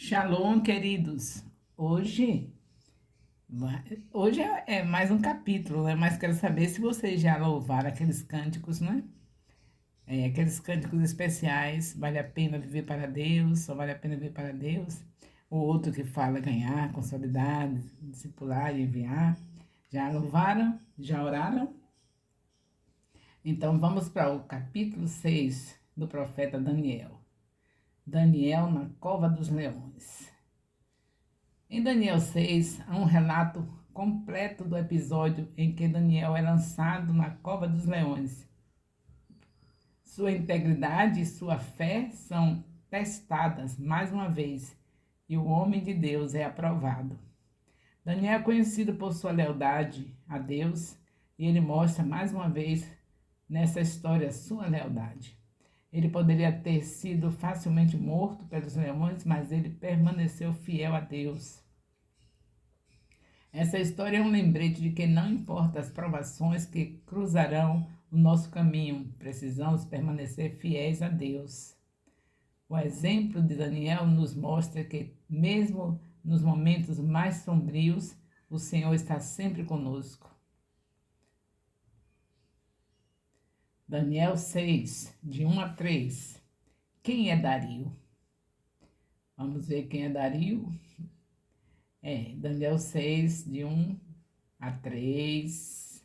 Shalom, queridos. Hoje, hoje é mais um capítulo, né? Mas quero saber se vocês já louvaram aqueles cânticos, né? Aqueles cânticos especiais, vale a pena viver para Deus, só vale a pena viver para Deus. O outro que fala ganhar, consolidar, discipular e enviar. Já louvaram? Já oraram? Então vamos para o capítulo 6 do profeta Daniel. Daniel na cova dos leões. Em Daniel 6, há um relato completo do episódio em que Daniel é lançado na cova dos leões. Sua integridade e sua fé são testadas mais uma vez e o homem de Deus é aprovado. Daniel é conhecido por sua lealdade a Deus e ele mostra mais uma vez nessa história sua lealdade. Ele poderia ter sido facilmente morto pelos leões, mas ele permaneceu fiel a Deus. Essa história é um lembrete de que não importa as provações que cruzarão o nosso caminho, precisamos permanecer fiéis a Deus. O exemplo de Daniel nos mostra que, mesmo nos momentos mais sombrios, o Senhor está sempre conosco. Daniel 6, de 1 a 3. Quem é Dario? Vamos ver quem é Dario? Daniel 6, de 1 a 3.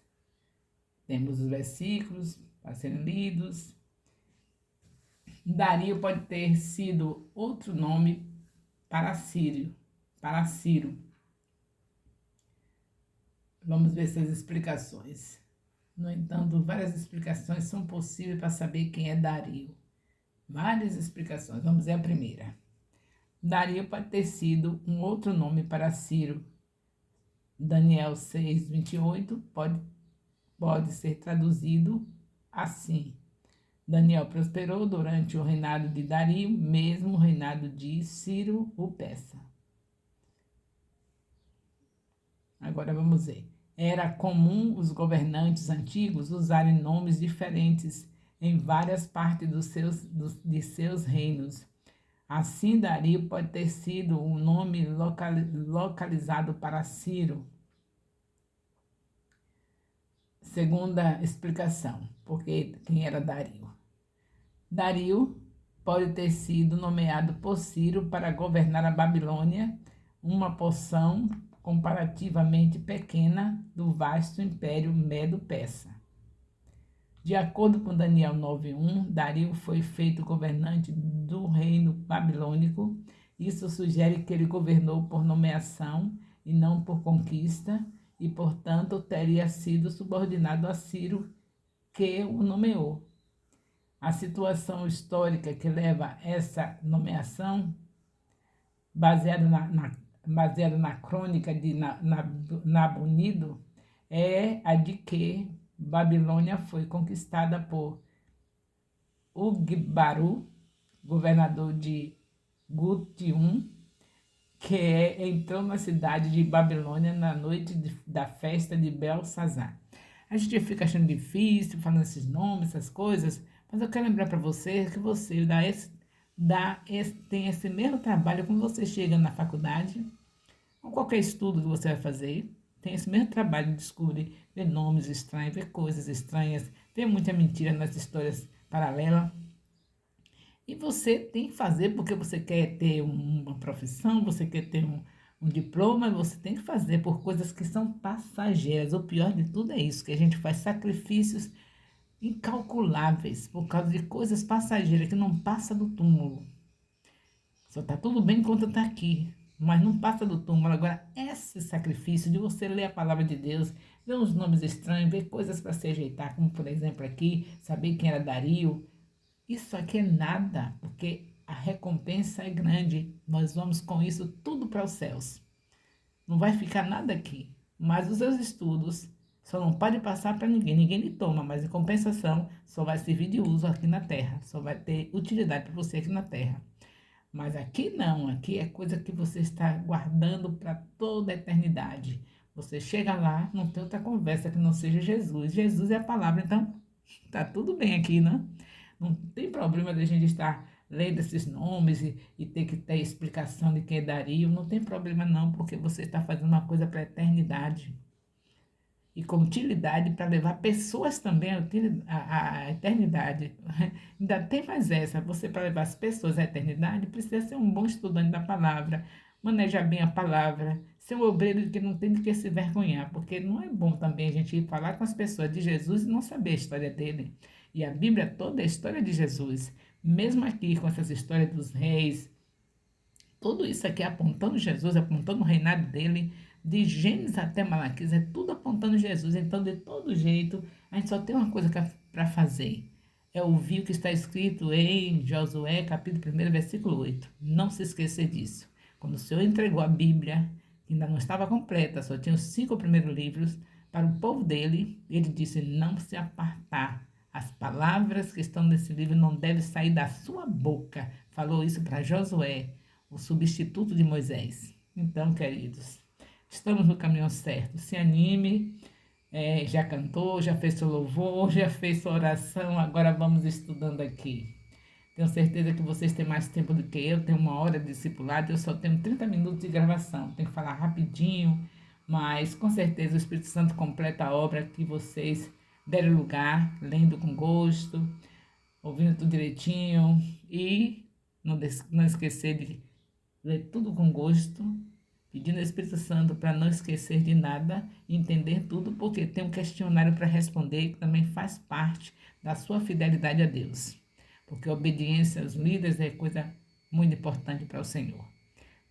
Temos os versículos para serem lidos. Dario pode ter sido outro nome para Ciro. Vamos ver essas explicações. No entanto, várias explicações são possíveis para saber quem é Dario. Várias explicações. Vamos ver a primeira. Dario pode ter sido um outro nome para Ciro. Daniel 6:28 pode ser traduzido assim: Daniel prosperou durante o reinado de Dario, mesmo o reinado de Ciro o Persa. Agora vamos ver. Era comum os governantes antigos usarem nomes diferentes em várias partes de seus reinos. Assim, Dario pode ter sido um nome localizado para Ciro. Segunda explicação, porque quem era Dario? Dario pode ter sido nomeado por Ciro para governar a Babilônia, uma porção comparativamente pequena do vasto império Medo-Persa. De acordo com Daniel 9:1, Dario foi feito governante do reino babilônico. Isso sugere que ele governou por nomeação e não por conquista, e, portanto, teria sido subordinado a Ciro, que o nomeou. A situação histórica que leva a essa nomeação, baseada na crônica de Nabonido, é a de que Babilônia foi conquistada por Ugbaru, governador de Gutium, que entrou na cidade de Babilônia na noite da festa de Belsazar. A gente fica achando difícil falando esses nomes, essas coisas, mas eu quero lembrar para você que você tem esse mesmo trabalho quando você chega na faculdade, ou qualquer estudo que você vai fazer, tem esse mesmo trabalho de descobrir, ver nomes estranhos, ver coisas estranhas, ver muita mentira nas histórias paralelas. E você tem que fazer porque você quer ter uma profissão, você quer ter um diploma, você tem que fazer por coisas que são passageiras. O pior de tudo é isso, que a gente faz sacrifícios incalculáveis por causa de coisas passageiras que não passa do túmulo. Só tá tudo bem enquanto está aqui, mas não passa do túmulo. Agora, esse sacrifício de você ler a palavra de Deus, ver uns nomes estranhos, ver coisas para se ajeitar, como por exemplo aqui, saber quem era Dario, isso aqui é nada, porque a recompensa é grande. Nós vamos com isso tudo para os céus. Não vai ficar nada aqui. Mas os seus estudos só não pode passar para ninguém. Ninguém lhe toma, mas em compensação só vai servir de uso aqui na terra. Só vai ter utilidade para você aqui na terra. Mas aqui não, aqui é coisa que você está guardando para toda a eternidade. Você chega lá, não tem outra conversa que não seja Jesus. Jesus é a palavra, então tá tudo bem aqui, né? Não tem problema de a gente estar lendo esses nomes e ter que ter explicação de quem é Dario. Não tem problema não, porque você está fazendo uma coisa para a eternidade. E com utilidade para levar pessoas também à eternidade. Ainda tem mais essa, você para levar as pessoas à eternidade precisa ser um bom estudante da palavra, manejar bem a palavra, ser um obreiro que não tem de que se vergonhar, porque não é bom também a gente ir falar com as pessoas de Jesus e não saber a história dele. E a Bíblia toda é a história de Jesus. Mesmo aqui com essas histórias dos reis, tudo isso aqui apontando Jesus, apontando o reinado dele, de Gênesis até Malaquias, é tudo apontando Jesus. Então, de todo jeito, a gente só tem uma coisa para fazer. É ouvir o que está escrito em Josué, capítulo 1, versículo 8. Não se esquecer disso. Quando o Senhor entregou a Bíblia, que ainda não estava completa, só tinha os 5 primeiros livros, para o povo dele, ele disse, não se apartar. As palavras que estão nesse livro não devem sair da sua boca. Falou isso para Josué, o substituto de Moisés. Então, queridos, estamos no caminho certo. Se anime, já cantou, já fez seu louvor, já fez sua oração, agora vamos estudando aqui. Tenho certeza que vocês têm mais tempo do que eu, tenho 1 hora de discipulado, eu só tenho 30 minutos de gravação. Tenho que falar rapidinho, mas com certeza o Espírito Santo completa a obra que vocês deram lugar, lendo com gosto, ouvindo tudo direitinho e não esquecer de ler tudo com gosto, pedindo ao Espírito Santo para não esquecer de nada e entender tudo, porque tem um questionário para responder que também faz parte da sua fidelidade a Deus. Porque a obediência aos líderes é coisa muito importante para o Senhor.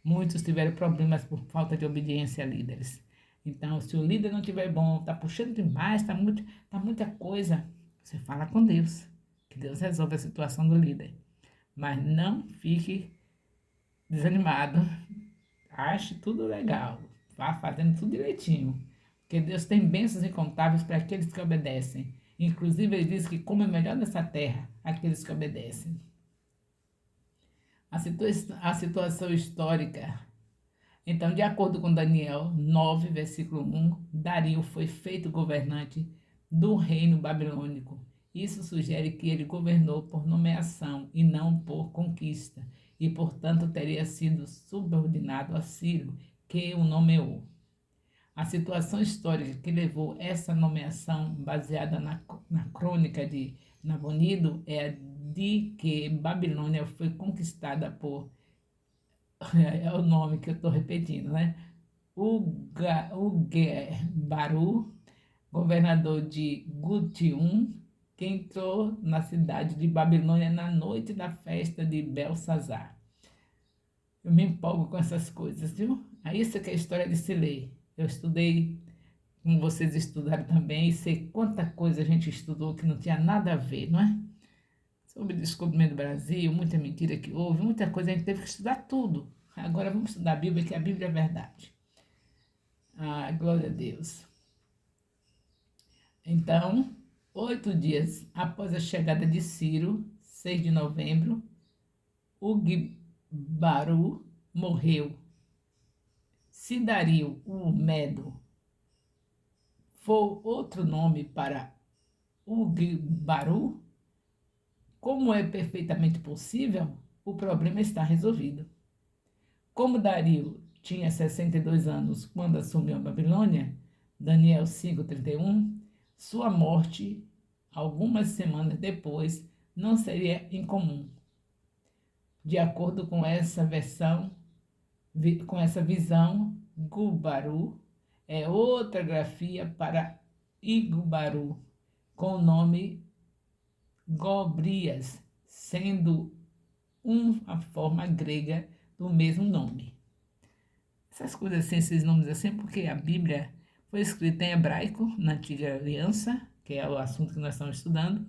Muitos tiveram problemas por falta de obediência a líderes. Então, se o líder não estiver bom, está puxando demais, está muita coisa, você fala com Deus, que Deus resolve a situação do líder. Mas não fique desanimado, ache tudo legal, vá fazendo tudo direitinho, porque Deus tem bênçãos incontáveis para aqueles que obedecem. Inclusive, ele diz que como é melhor nessa terra aqueles que obedecem. A situação histórica. Então, de acordo com Daniel 9, versículo 1, Dario foi feito governante do reino babilônico. Isso sugere que ele governou por nomeação e não por conquista, e, portanto, teria sido subordinado a Ciro, que o nomeou. A situação histórica que levou essa nomeação, baseada na crônica de Nabonido, é a de que Babilônia foi conquistada por, é o nome que eu estou repetindo, né? Ugebaru, governador de Gutium, que entrou na cidade de Babilônia na noite da festa de Belsazar. Eu me empolgo com essas coisas, viu? Aí isso que é a história de se ler. Eu estudei, como vocês estudaram também, e sei quanta coisa a gente estudou que não tinha nada a ver, não é? Sobre o descobrimento do Brasil, muita mentira que houve, muita coisa a gente teve que estudar tudo. Agora vamos estudar a Bíblia, que a Bíblia é verdade. Ah, glória a Deus. Então, 8 dias após a chegada de Ciro, 6 de novembro, Ugibaru morreu. Se Dario, o Medo, for outro nome para Ugibaru, como é perfeitamente possível, o problema está resolvido. Como Dario tinha 62 anos quando assumiu a Babilônia, Daniel 5:31, sua morte, algumas semanas depois, não seria incomum. De acordo com essa visão, Gubaru é outra grafia para Igubaru, com o nome Gobrias, sendo uma forma grega do mesmo nome. Essas coisas assim, esses nomes assim, porque a Bíblia foi escrita em hebraico, na Antiga Aliança, que é o assunto que nós estamos estudando.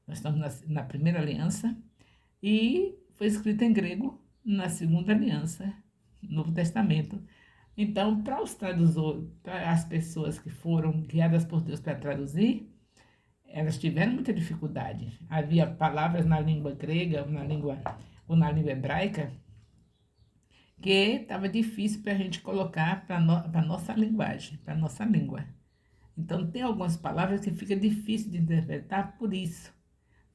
Nós estamos na Primeira Aliança. E foi escrita em grego na Segunda Aliança, Novo Testamento. Então, para os tradutores, para as pessoas que foram guiadas por Deus para traduzir, elas tiveram muita dificuldade. Havia palavras na língua grega ou na língua hebraica que estava difícil para a gente colocar para a nossa linguagem, para a nossa língua. Então, tem algumas palavras que fica difícil de interpretar por isso.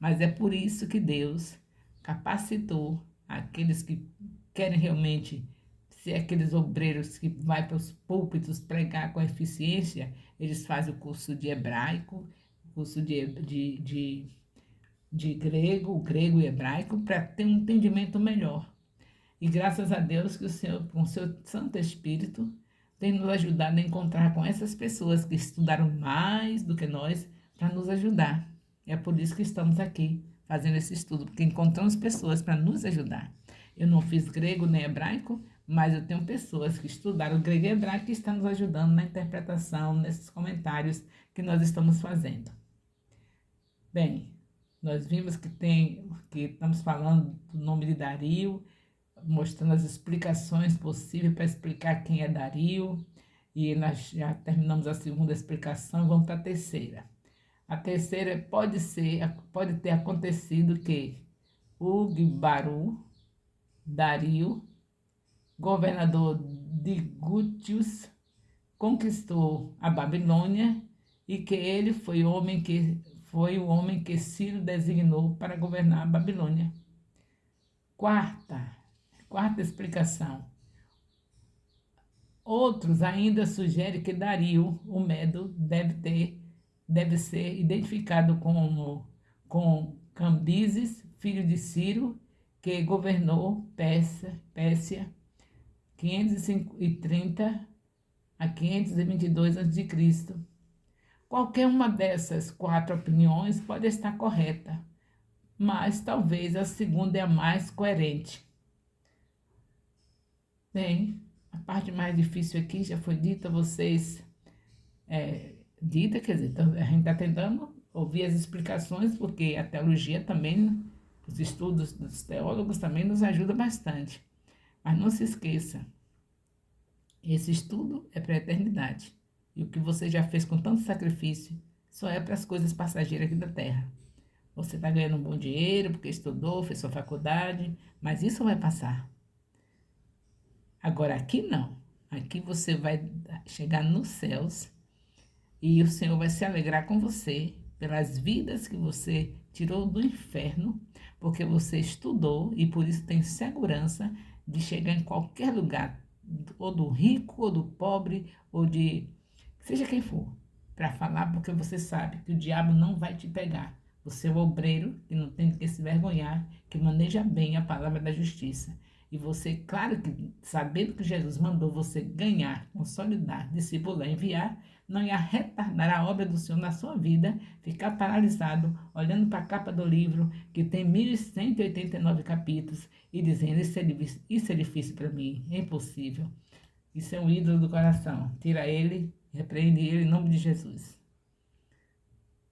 Mas é por isso que Deus capacitou aqueles que querem realmente ser aqueles obreiros que vai para os púlpitos pregar com eficiência. Eles fazem o curso de hebraico, curso de grego, grego e hebraico, para ter um entendimento melhor. E graças a Deus que o Senhor, com o seu Santo Espírito, tem nos ajudado a encontrar com essas pessoas que estudaram mais do que nós para nos ajudar. É por isso que estamos aqui fazendo esse estudo, porque encontramos pessoas para nos ajudar. Eu não fiz grego nem hebraico, mas eu tenho pessoas que estudaram grego e hebraico e estão nos ajudando na interpretação, nesses comentários que nós estamos fazendo. Bem, nós vimos que estamos falando do nome de Dario, mostrando as explicações possíveis para explicar quem é Dario, e nós já terminamos a segunda explicação, vamos para a terceira. A terceira pode ter acontecido que Ugbaru, Dario, governador de Gútios, conquistou a Babilônia e que ele foi o homem que Ciro designou para governar a Babilônia. Quarta explicação. Outros ainda sugerem que Dario, o Medo, deve ser identificado com Cambises, filho de Ciro, que governou Pérsia 530 a 522 a.C. Qualquer uma dessas 4 opiniões pode estar correta, mas talvez a segunda é a mais coerente. Bem, a parte mais difícil aqui já foi dita a vocês, quer dizer, a gente está tentando ouvir as explicações, porque a teologia também, os estudos dos teólogos também nos ajuda bastante. Mas não se esqueça, esse estudo é para a eternidade. E o que você já fez com tanto sacrifício só é para as coisas passageiras aqui da terra. Você está ganhando um bom dinheiro porque estudou, fez sua faculdade, mas isso vai passar. Agora aqui não. Aqui você vai chegar nos céus e o Senhor vai se alegrar com você pelas vidas que você tirou do inferno, porque você estudou e por isso tem segurança de chegar em qualquer lugar, ou do rico, ou do pobre, ou de seja quem for, para falar, porque você sabe que o diabo não vai te pegar. Você é o obreiro que não tem que se vergonhar, que maneja bem a palavra da justiça. E você, claro que sabendo que Jesus mandou você ganhar, consolidar, discipular, enviar, não ia retardar a obra do Senhor na sua vida, ficar paralisado, olhando para a capa do livro, que tem 1189 capítulos, e dizendo, isso é difícil para mim, é impossível. Isso é um ídolo do coração. Tira ele, repreende ele em nome de Jesus.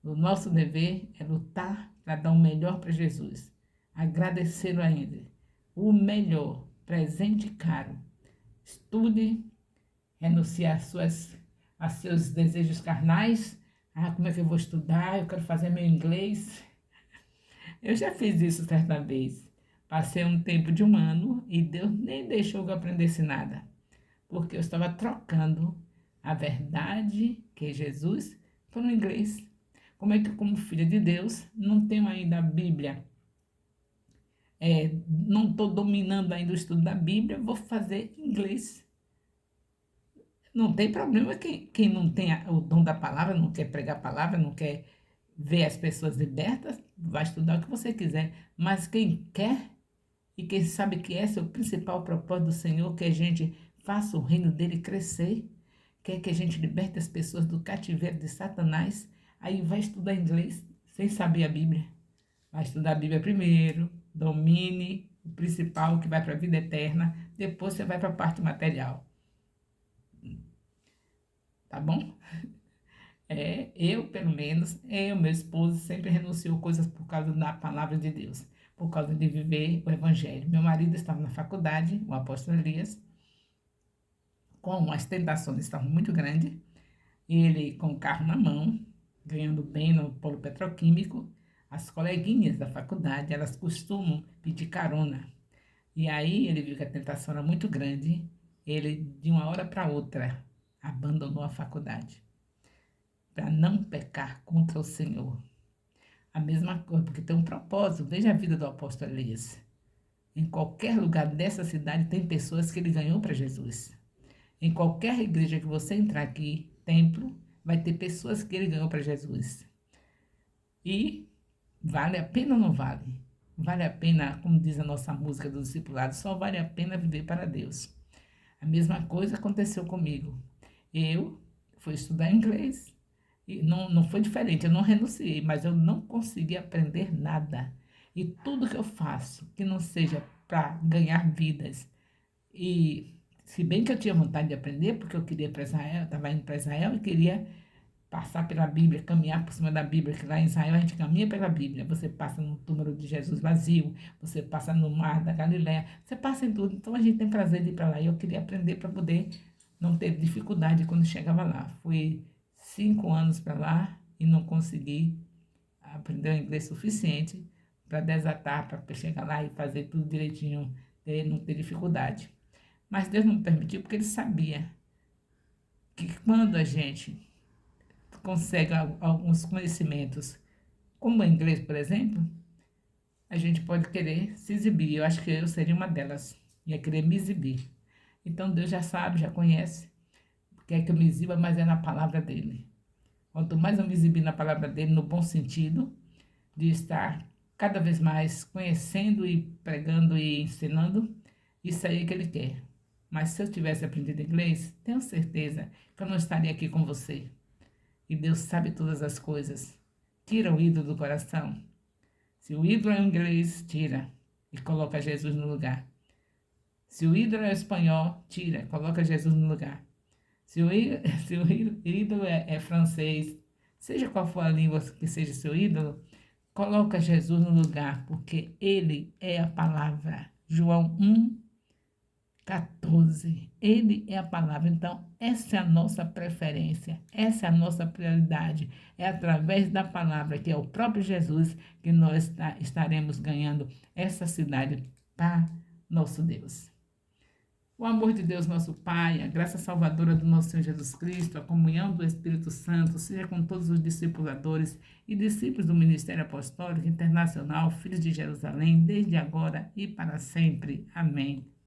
O nosso dever é lutar para dar o melhor para Jesus. Agradecê-lo a Ele. O melhor, presente caro. Estude, renuncie a seus desejos carnais. Como é que eu vou estudar? Eu quero fazer meu inglês. Eu já fiz isso certa vez. Passei um tempo de 1 ano e Deus nem deixou que eu aprendesse nada. Porque eu estava trocando a verdade, que é Jesus, por um inglês. Como é que, como filha de Deus, não tenho ainda a Bíblia, não estou dominando ainda o estudo da Bíblia, vou fazer inglês. Não tem problema quem não tem o dom da palavra, não quer pregar a palavra, não quer ver as pessoas libertas, vai estudar o que você quiser. Mas quem quer e quem sabe que esse é o principal propósito do Senhor, que a gente faça o reino dele crescer, quer que a gente liberte as pessoas do cativeiro de Satanás, aí vai estudar inglês sem saber a Bíblia. Vai estudar a Bíblia primeiro, domine o principal que vai para a vida eterna, depois você vai para a parte material. Tá bom? Eu, pelo menos, meu esposo sempre renunciou coisas por causa da palavra de Deus, por causa de viver o evangelho. Meu marido estava na faculdade, o apóstolo Elias, com as tentações estavam muito grandes, ele com o carro na mão, ganhando bem no polo petroquímico. As coleguinhas da faculdade, elas costumam pedir carona. E aí ele viu que a tentação era muito grande, ele, de uma hora para outra, abandonou a faculdade, para não pecar contra o Senhor. A mesma coisa, porque tem um propósito. Veja a vida do apóstolo Elias. Em qualquer lugar dessa cidade tem pessoas que ele ganhou para Jesus. Em qualquer igreja que você entrar aqui, templo, vai ter pessoas que ele ganhou para Jesus. E vale a pena ou não vale? Vale a pena, como diz a nossa música do discipulado, só vale a pena viver para Deus. A mesma coisa aconteceu comigo. Eu fui estudar inglês e não foi diferente, eu não renunciei, mas eu não consegui aprender nada. E tudo que eu faço, que não seja para ganhar vidas, e se bem que eu tinha vontade de aprender, porque eu queria ir para Israel, estava indo para Israel e queria passar pela Bíblia, caminhar por cima da Bíblia, que lá em Israel a gente caminha pela Bíblia. Você passa no túmulo de Jesus vazio, você passa no mar da Galileia, você passa em tudo. Então a gente tem prazer de ir para lá. E eu queria aprender para poder não ter dificuldade quando chegava lá. Fui 5 anos para lá e não consegui aprender o inglês suficiente para desatar, para chegar lá e fazer tudo direitinho, não ter dificuldade. Mas Deus não me permitiu porque Ele sabia que quando a gente consegue alguns conhecimentos, como o inglês, por exemplo, a gente pode querer se exibir. Eu acho que eu seria uma delas, ia querer me exibir. Então Deus já sabe, já conhece, quer que eu me exiba, mas é na palavra dele. Quanto mais eu me exibir na palavra dele, no bom sentido, de estar cada vez mais conhecendo e pregando e ensinando, isso aí que ele quer. Mas se eu tivesse aprendido inglês, tenho certeza que eu não estaria aqui com você. E Deus sabe todas as coisas. Tira o ídolo do coração. Se o ídolo é o inglês, tira e coloca Jesus no lugar. Se o ídolo é o espanhol, tira, coloca Jesus no lugar. Se o, se o ídolo é francês, seja qual for a língua que seja seu ídolo, coloca Jesus no lugar, porque Ele é a palavra. João 1:14. Ele é a palavra. Então, essa é a nossa preferência, essa é a nossa prioridade. É através da palavra, que é o próprio Jesus, que nós estaremos ganhando essa cidade para nosso Deus. O amor de Deus, nosso Pai, a graça salvadora do nosso Senhor Jesus Cristo, a comunhão do Espírito Santo, seja com todos os discipuladores e discípulos do Ministério Apostólico Internacional, Filhos de Jerusalém, desde agora e para sempre. Amém.